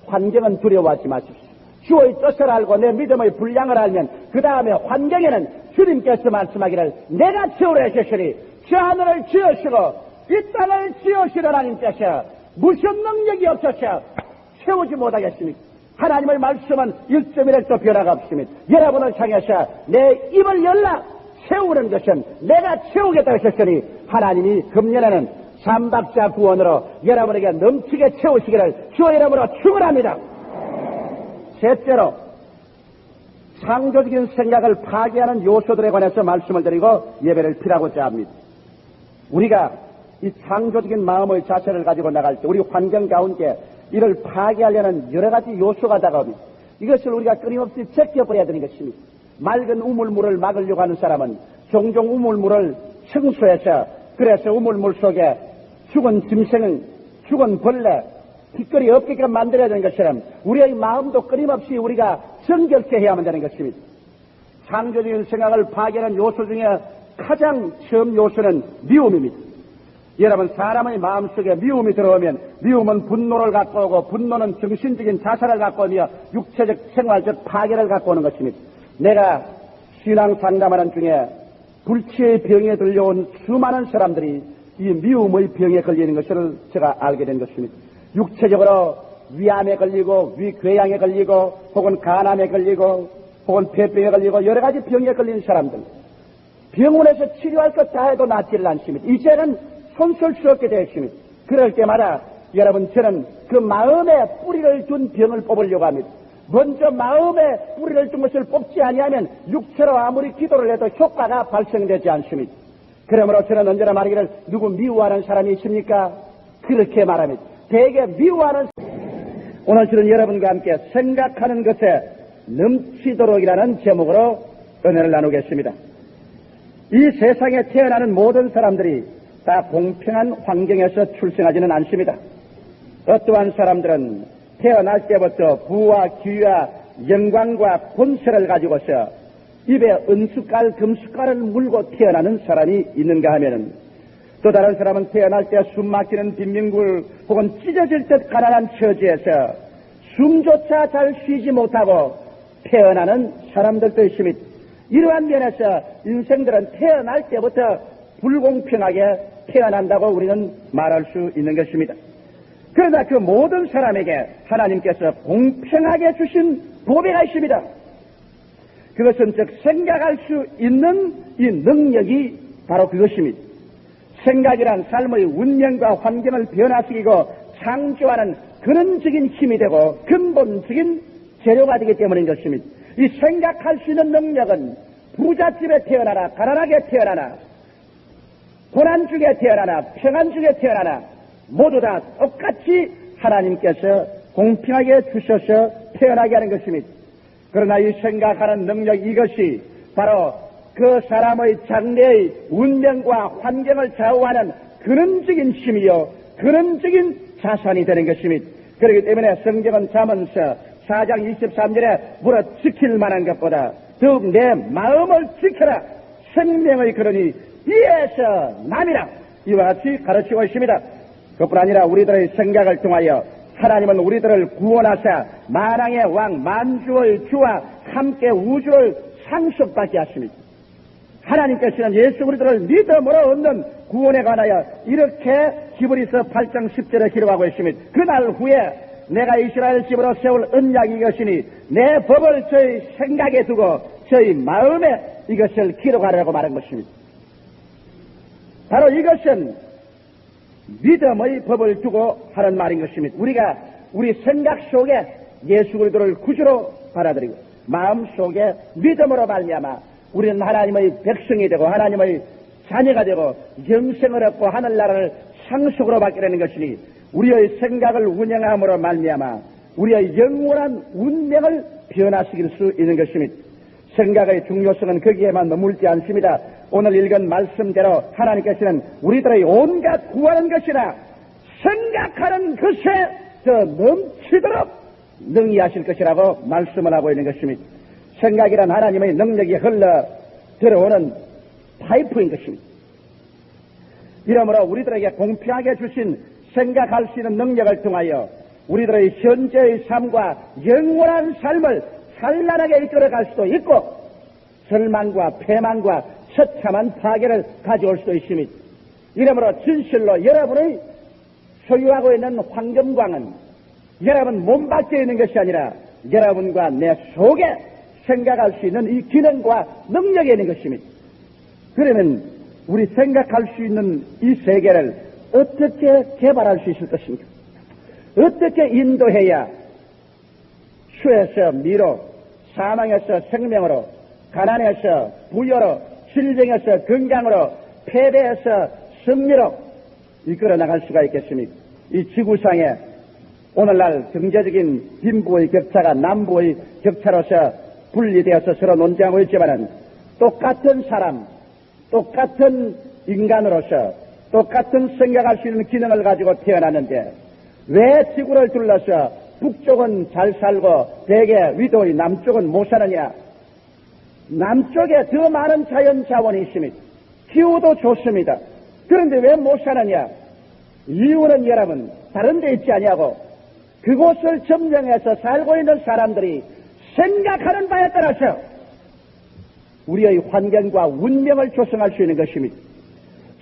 환경은 두려워하지 마십시오. 주의 뜻을 알고 내 믿음의 분량을 알면 그 다음에 환경에는 주님께서 말씀하기를 내가 채우려 하셨으니 저 하늘을 지으시고 이 땅을 지으시는 하나님께서 무슨 능력이 없어서 채우지 못하겠습니까? 하나님의 말씀은 1.1도 변화가 없습니다. 여러분을 향해서 내 입을 열라 채우는 것은 내가 채우겠다고 하셨으니 하나님이 금년에는 삼박자 구원으로 여러분에게 넘치게 채우시기를 주의 이름으로 축원합니다. 셋째로 창조적인 생각을 파괴하는 요소들에 관해서 말씀을 드리고 예배를 피라고자 합니다. 우리가 이 창조적인 마음의 자세를 가지고 나갈 때 우리 환경 가운데 이를 파괴하려는 여러 가지 요소가 다가옵니다. 이것을 우리가 끊임없이 제껴버려야 되는 것입니다. 맑은 우물물을 막으려고 하는 사람은 종종 우물물을 청소해서 그래서 우물물 속에 죽은 짐승은, 죽은 벌레, 티끌이 없게끔 만들어야 되는 것처럼 우리의 마음도 끊임없이 우리가 정결케 해야만 되는 것입니다. 창조적인 생각을 파괴하는 요소 중에 가장 처음 요소는 미움입니다. 여러분, 사람의 마음속에 미움이 들어오면 미움은 분노를 갖고 오고, 분노는 정신적인 자살을 갖고 오며 육체적 생활적 파괴를 갖고 오는 것입니다. 내가 신앙 상담하는 중에 불치의 병에 들려온 수많은 사람들이 이 미움의 병에 걸리는 것을 제가 알게 된 것입니다. 육체적으로 위암에 걸리고 위궤양에 걸리고 혹은 간암에 걸리고 혹은 폐병에 걸리고 여러 가지 병에 걸리는 사람들, 병원에서 치료할 것 다 해도 낫지를 않습니다. 이제는 손쓸 수 없게 되었습니다. 그럴 때마다 여러분, 저는 그 마음에 뿌리를 둔 병을 뽑으려고 합니다. 먼저 마음에 뿌리를 둔 것을 뽑지 아니하면 육체로 아무리 기도를 해도 효과가 발생되지 않습니다. 그러므로 저는 언제나 말하기를, 누구 미워하는 사람이 있습니까? 그렇게 말합니다. 대개 미워하는, 오늘 저는 여러분과 함께 생각하는 것에 넘치도록이라는 제목으로 은혜를 나누겠습니다. 이 세상에 태어나는 모든 사람들이 다 공평한 환경에서 출생하지는 않습니다. 어떠한 사람들은 태어날 때부터 부와 기회와 영광과 권세를 가지고서 입에 은숟갈 금숟갈을 물고 태어나는 사람이 있는가 하면은, 또 다른 사람은 태어날 때 숨막히는 빈민굴 혹은 찢어질 듯 가난한 처지에서 숨조차 잘 쉬지 못하고 태어나는 사람들도 있습니다. 이러한 면에서 인생들은 태어날 때부터 불공평하게 태어난다고 우리는 말할 수 있는 것입니다. 그러나 그 모든 사람에게 하나님께서 공평하게 주신 보배가 있습니다. 그것은 즉 생각할 수 있는 이 능력이 바로 그것입니다. 생각이란 삶의 운명과 환경을 변화시키고 창조하는 근원적인 힘이 되고 근본적인 재료가 되기 때문인 것입니다. 이 생각할 수 있는 능력은 부잣집에 태어나나 가난하게 태어나나 고난중에 태어나나 평안중에 태어나나 모두 다 똑같이 하나님께서 공평하게 주셔서 태어나게 하는 것입니다. 그러나 이 생각하는 능력, 이것이 바로 그 사람의 장래의 운명과 환경을 좌우하는 근원적인 힘이요 근원적인 자산이 되는 것입니다. 그렇기 때문에 성경은 잠언서 4장 23절에 물어 지킬 만한 것보다 더욱 내 마음을 지켜라, 생명의 근원이 이에서 남이라, 이와 같이 가르치고 있습니다. 그뿐 아니라 우리들의 생각을 통하여 하나님은 우리들을 구원하사 만왕의 왕 만주의 주와 함께 우주를 상속받게 하십니다. 하나님께서는 예수 그리스도를 믿음으로 얻는 구원에 관하여 이렇게 히브리서 8장 10절에 기록하고 있습니다. 그날 후에 내가 이스라엘 집으로 세울 언약이 이것이니 내 법을 저희 생각에 두고 저희 마음에 이것을 기록하라고 말한 것입니다. 바로 이것은 믿음의 법을 두고 하는 말인 것입니다. 우리가 우리 생각 속에 예수 그리스도를 구주로 받아들이고 마음 속에 믿음으로 말미암아 우리는 하나님의 백성이 되고 하나님의 자녀가 되고 영생을 얻고 하늘나라를 상속으로 받게 되는 것이니, 우리의 생각을 운영함으로 말미암아 우리의 영원한 운명을 변화시킬 수 있는 것입니다. 생각의 중요성은 거기에만 머물지 않습니다. 오늘 읽은 말씀대로 하나님께서는 우리들의 온갖 구하는 것이나 생각하는 것에 더 넘치도록 능히 하실 것이라고 말씀을 하고 있는 것입니다. 생각이란 하나님의 능력이 흘러 들어오는 파이프인 것입니다. 이러므로 우리들에게 공평하게 주신 생각할 수 있는 능력을 통하여 우리들의 현재의 삶과 영원한 삶을 찬란하게 이끌어갈 수도 있고 절망과 패망과 처참한 파괴를 가져올 수도 있습니다. 이러므로 진실로 여러분의 소유하고 있는 황금광은 여러분 몸 밖에 있는 것이 아니라 여러분과 내 속에 생각할 수 있는 이 기능과 능력이 있는 것입니다. 그러면 우리 생각할 수 있는 이 세계를 어떻게 개발할 수 있을 것인가? 어떻게 인도해야 수에서 미로, 사망에서 생명으로, 가난에서 부여로, 질병에서 건강으로, 패배에서 승리로 이끌어 나갈 수가 있겠습니까? 이 지구상에 오늘날 경제적인 빈부의 격차가 남부의 격차로서 분리되어서 서로 논쟁하고 있지만은 똑같은 사람, 똑같은 인간으로서 똑같은 생각할 수 있는 기능을 가지고 태어났는데 왜 지구를 둘러서 북쪽은 잘 살고 대개 위도의 남쪽은 못 사느냐? 남쪽에 더 많은 자연 자원이 있습니다. 기후도 좋습니다. 그런데 왜 못 사느냐? 이유는 여러분 다른 데 있지 아니하고 그곳을 점령해서 살고 있는 사람들이 생각하는 바에 따라서 우리의 환경과 운명을 조성할 수 있는 것입니다.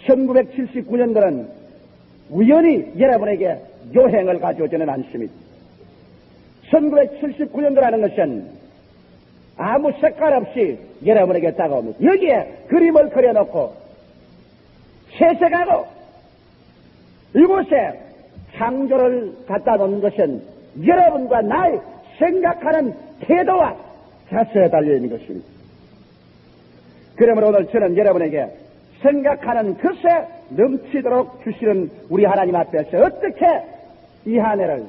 1979년도는 우연히 여러분에게 요행을 가져오지는 않습니다. 1979년도라는 것은 아무 색깔 없이 여러분에게 다가옵니다. 여기에 그림을 그려놓고 채색하고 이곳에 창조를 갖다 놓는 것은 여러분과 나의 생각하는 태도와 자세에 달려있는 것입니다. 그러므로 오늘 저는 여러분에게 생각하는 것에 넘치도록 주시는 우리 하나님 앞에서 어떻게 이 한 해를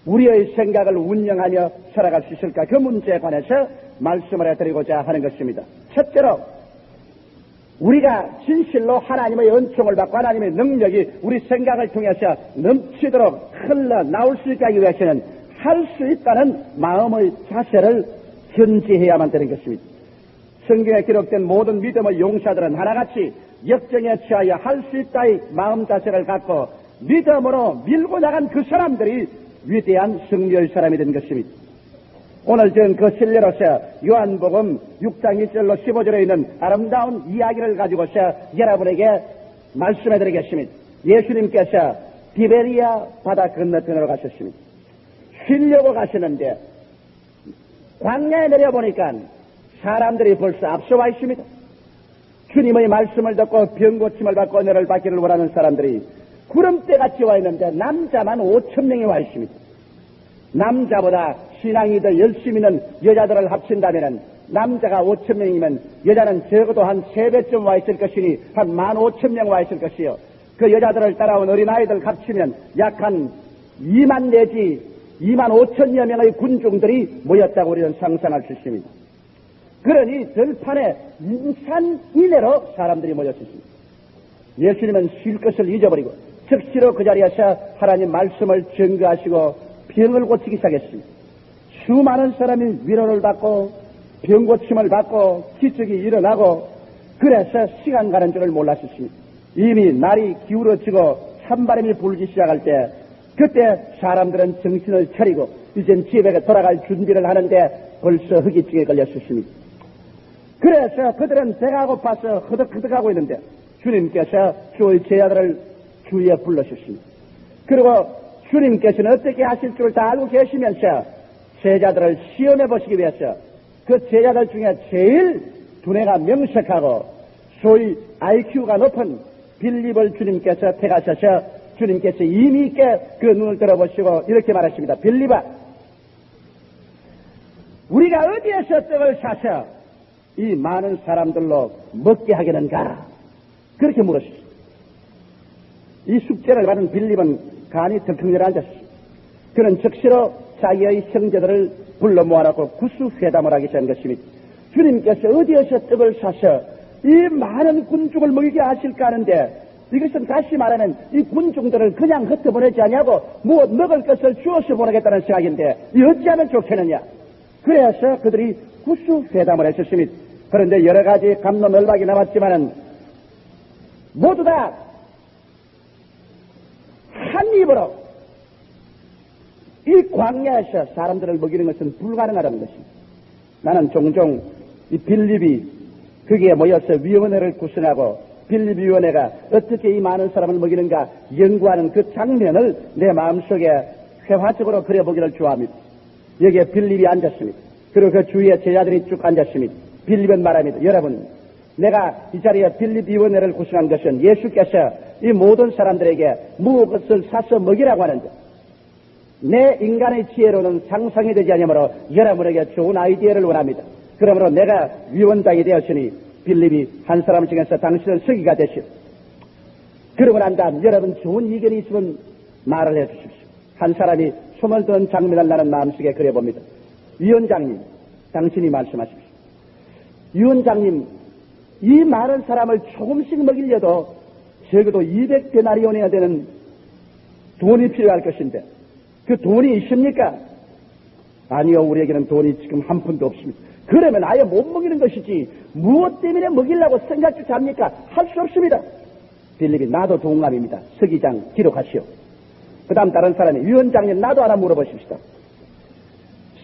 우리의 생각을 운영하며 살아갈 수 있을까? 그 문제에 관해서 말씀을 해드리고자 하는 것입니다. 첫째로 우리가 진실로 하나님의 은총을 받고 하나님의 능력이 우리 생각을 통해서 넘치도록 흘러나올 수 있게 하기 위해서는 할 수 있다는 마음의 자세를 견지해야만 되는 것입니다. 성경에 기록된 모든 믿음의 용사들은 하나같이 역정에 처하여 할 수 있다의 마음 자세를 갖고 믿음으로 밀고 나간 그 사람들이 위대한 승리의 사람이 된 것입니다. 오늘 저는 그 신뢰로서 요한복음 6장 1절로 15절에 있는 아름다운 이야기를 가지고서 여러분에게 말씀해드리겠습니다. 예수님께서 디베리아 바다 건너편으로 가셨습니다. 쉬려고 가시는데 광야에 내려보니까 사람들이 벌써 앞서와 있습니다. 주님의 말씀을 듣고 병고침을 받고 은혜를 받기를 원하는 사람들이 구름대같이 와 있는데 남자만 5,000명이 와 있습니다. 남자보다 신앙이 더 열심히 있는 여자들을 합친다면 남자가 5,000명이면 여자는 적어도 한 3배쯤 와 있을 것이니 한 15,000명 와 있을 것이요. 그 여자들을 따라온 어린아이들 합치면 약 한 2만 내지 2만 5천여 명의 군중들이 모였다고 우리는 상상할 수 있습니다. 그러니 들판에 인산 이내로 사람들이 모였습니다. 예수님은 쉴 것을 잊어버리고 즉시로 그 자리에서 하나님 말씀을 증거하시고 병을 고치기 시작했습니다. 수많은 사람이 위로를 받고 병 고침을 받고 기적이 일어나고 그래서 시간 가는 줄을 몰랐습니다. 이미 날이 기울어지고 찬바람이 불기 시작할 때 그때 사람들은 정신을 차리고 이젠 집에 돌아갈 준비를 하는데 벌써 흑기증에 걸렸습니다. 그래서 그들은 배가 고파서 허덕허덕하고 있는데 주님께서 주의 제자들을 주위에 불러주십니다. 그리고 주님께서는 어떻게 하실 줄을 다 알고 계시면서 제자들을 시험해 보시기 위해서 그 제자들 중에 제일 두뇌가 명석하고 소위 IQ가 높은 빌립을 주님께서 택하셔서 주님께서 의미 있게 그 눈을 들어보시고 이렇게 말하십니다. 빌립아, 우리가 어디에서 떡을 사서 이 많은 사람들로 먹게 하겠는가? 그렇게 물으셨습니다. 이 숙제를 받은 빌립은 간이 腾腾을 앉았습니다. 그는 즉시로 자기의 형제들을 불러 모아놓고 구수회담을 하기 시작한 것입니다. 주님께서 어디에서 떡을 사서 이 많은 군중을 먹이게 하실까 하는데 이것은 다시 말하면 이 군중들을 그냥 흩어보내지 않냐고 뭐 먹을 것을 주어서 보내겠다는 생각인데 이 어찌하면 좋겠느냐. 그래서 그들이 구수회담을 했었습니다. 그런데 여러 가지 갑론을박이 남았지만은 모두 다 한 입으로 이 광야에서 사람들을 먹이는 것은 불가능하다는 것입니다. 나는 종종 이 빌립이 거기에 모여서 위원회를 구성하고 빌립위원회가 어떻게 이 많은 사람을 먹이는가 연구하는 그 장면을 내 마음속에 회화적으로 그려보기를 좋아합니다. 여기에 빌립이 앉았습니다. 그리고 그 주위에 제자들이 쭉 앉았습니다. 빌립은 말합니다. 여러분, 내가 이 자리에 빌립위원회를 구성한 것은 예수께서 이 모든 사람들에게 무엇을 사서 먹이라고 하는데 내 인간의 지혜로는 상상이 되지 않으므로 여러분에게 좋은 아이디어를 원합니다. 그러므로 내가 위원장이 되었으니 빌립이 한 사람 중에서 당신을 서기가 되시오. 그러고 난 다음 여러분 좋은 의견이 있으면 말을 해주십시오. 한 사람이 숨을 든 장면을 나는 마음속에 그려봅니다. 위원장님, 당신이 말씀하십시오. 위원장님, 이 많은 사람을 조금씩 먹이려도 적어도 200데나리온이나 되는 돈이 필요할 것인데 그 돈이 있습니까? 아니요, 우리에게는 돈이 지금 한 푼도 없습니다. 그러면 아예 못 먹이는 것이지 무엇 때문에 먹이려고 생각조차 합니까? 할 수 없습니다. 빌립이 나도 동감입니다. 서기장 기록하시오. 그 다음 다른 사람이 위원장님 나도 하나 물어보십시다.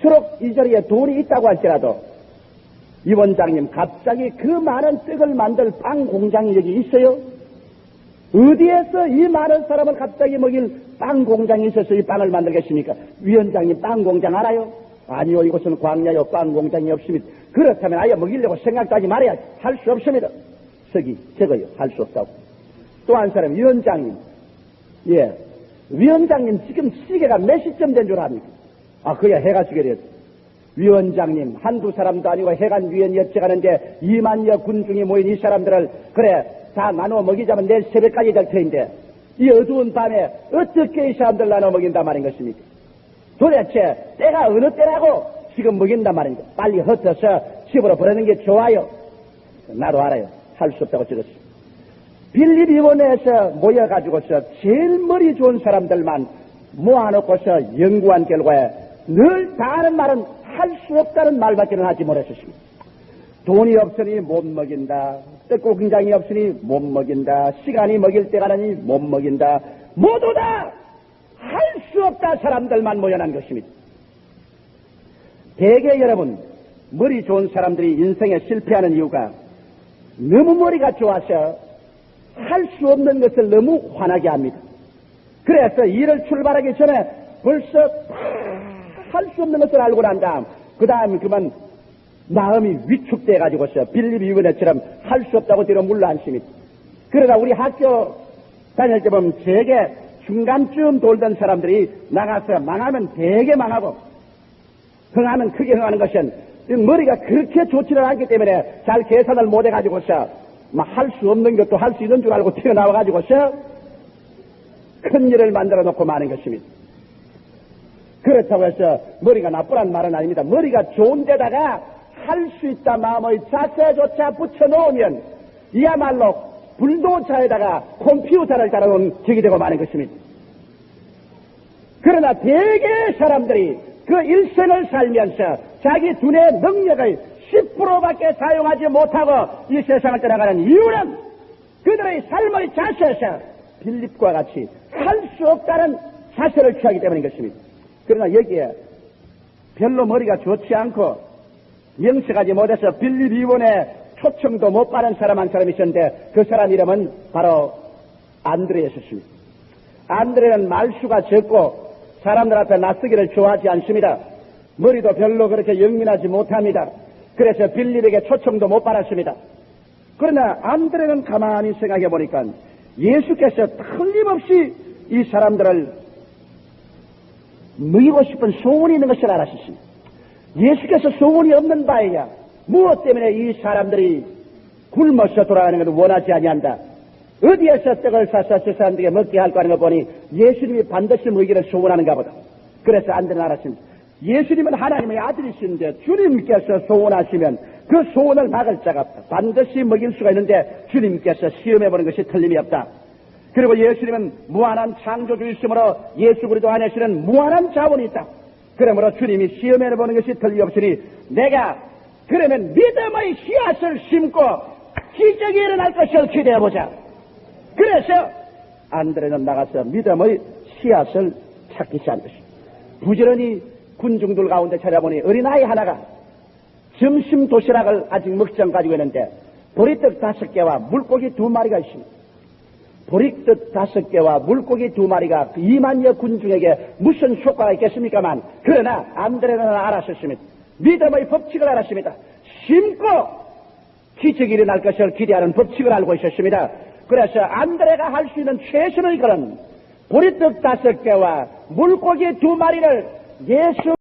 수록 이 자리에 돈이 있다고 할지라도 위원장님 갑자기 그 많은 떡을 만들 빵 공장이 여기 있어요? 어디에서 이 많은 사람을 갑자기 먹일 빵 공장이 있어서 이 빵을 만들겠습니까? 위원장님 빵 공장 알아요? 아니요, 이곳은 광야요, 빵 공장이 없습니다. 그렇다면 아예 먹이려고 생각도 하지 말아야지. 할 수 없습니다. 서기 적어요. 할 수 없다고. 또 한 사람 위원장님. 예, 위원장님 지금 시계가 몇 시쯤 된 줄 압니까? 아, 그야 해가 지게랬어. 위원장님 한두 사람도 아니고 해관위원이 어찌가는데 2만여 군중이 모인 이 사람들을 그래 다 나눠 먹이자면 내일 새벽까지 될 터인데 이 어두운 밤에 어떻게 이 사람들 나눠 먹인단 말인 것입니까? 도대체 때가 어느 때라고 지금 먹인단 말입니다. 빨리 흩어서 집으로 보내는 게 좋아요. 나도 알아요. 할 수 없다고 적었어요. 빌립 위원회에서 모여가지고서 제일 머리 좋은 사람들만 모아놓고서 연구한 결과에 늘 다 하는 말은 할 수 없다는 말밖에는 하지 못했습니다. 돈이 없으니 못 먹인다. 떡공장이 없으니 못 먹인다. 시간이 먹일 때가 나니 못 먹인다. 모두 다 할 수 없다 사람들만 모여난 것입니다. 대개 여러분 머리 좋은 사람들이 인생에 실패하는 이유가 너무 머리가 좋아서 할 수 없는 것을 너무 화나게 합니다. 그래서 일을 출발하기 전에 벌써 할 수 없는 것을 알고 난 다음 그 다음에 그만 마음이 위축돼가지고서 빌립 위원회처럼 할 수 없다고 뒤로 물러앉습니다. 그러다 우리 학교 다닐 때 보면 되게 중간쯤 돌던 사람들이 나가서 망하면 되게 망하고 흥하면 크게 흥하는 것은 머리가 그렇게 좋지는 않기 때문에 잘 계산을 못해가지고서 할 수 없는 것도 할 수 있는 줄 알고 튀어나와가지고서 큰 일을 만들어 놓고 마는 것입니다. 그렇다고 해서 머리가 나쁘란 말은 아닙니다. 머리가 좋은 데다가 할 수 있다 마음의 자세조차 붙여놓으면 이야말로 불도차에다가 컴퓨터를 달아놓은 적이 되고 마는 것입니다. 그러나 대개 사람들이 그 일생을 살면서 자기 두뇌 능력을 10%밖에 사용하지 못하고 이 세상을 떠나가는 이유는 그들의 삶의 자세에서 빌립과 같이 할 수 없다는 자세를 취하기 때문인 것입니다. 그러나 여기에 별로 머리가 좋지 않고 명색하지 못해서 빌립 위원회 초청도 못 받은 사람 한 사람이 있었는데 그 사람 이름은 바로 안드레였습니다. 안드레는 말수가 적고 사람들 앞에 낯서기를 좋아하지 않습니다. 머리도 별로 그렇게 영민하지 못합니다. 그래서 빌립에게 초청도 못 받았습니다. 그러나 안드레는 가만히 생각해 보니까 예수께서 틀림없이 이 사람들을 먹이고 싶은 소원이 있는 것을 알았습니다. 예수께서 소원이 없는 바에야 무엇 때문에 이 사람들이 굶어서 돌아가는 것을 원하지 아니한다. 어디에서 떡을 사서 저 사람들에게 먹게 할까 하는 걸 보니 예수님이 반드시 먹이기를 소원하는가 보다. 그래서 안드레는 알았습니다. 예수님은 하나님의 아들이신데 주님께서 소원하시면 그 소원을 막을 자가 없다. 반드시 먹일 수가 있는데 주님께서 시험해보는 것이 틀림이 없다. 그리고 예수님은 무한한 창조주이시므로 예수 그리스도 안에서는 무한한 자원이 있다. 그러므로 주님이 시험해보는 것이 틀림없으니 내가 그러면 믿음의 씨앗을 심고 기적이 일어날 것을 기대해보자. 그래서 안드레는 나가서 믿음의 씨앗을 찾기 시작한 것입니다. 부지런히 군중들 가운데 찾아보니 어린아이 하나가 점심 도시락을 아직 먹장 가지고 있는데 보리떡 5개와 물고기 2마리가 있습니다. 보리떡 5개와 물고기 2마리가 2만여 군중에게 무슨 효과가 있겠습니까만 그러나 안드레는 알았습니다. 믿음의 법칙을 알았습니다. 심고 기적이 일어날 것을 기대하는 법칙을 알고 있었습니다. 그래서 안드레가 할 수 있는 최선의 것은 보리떡 5개와 물고기 2마리를 예수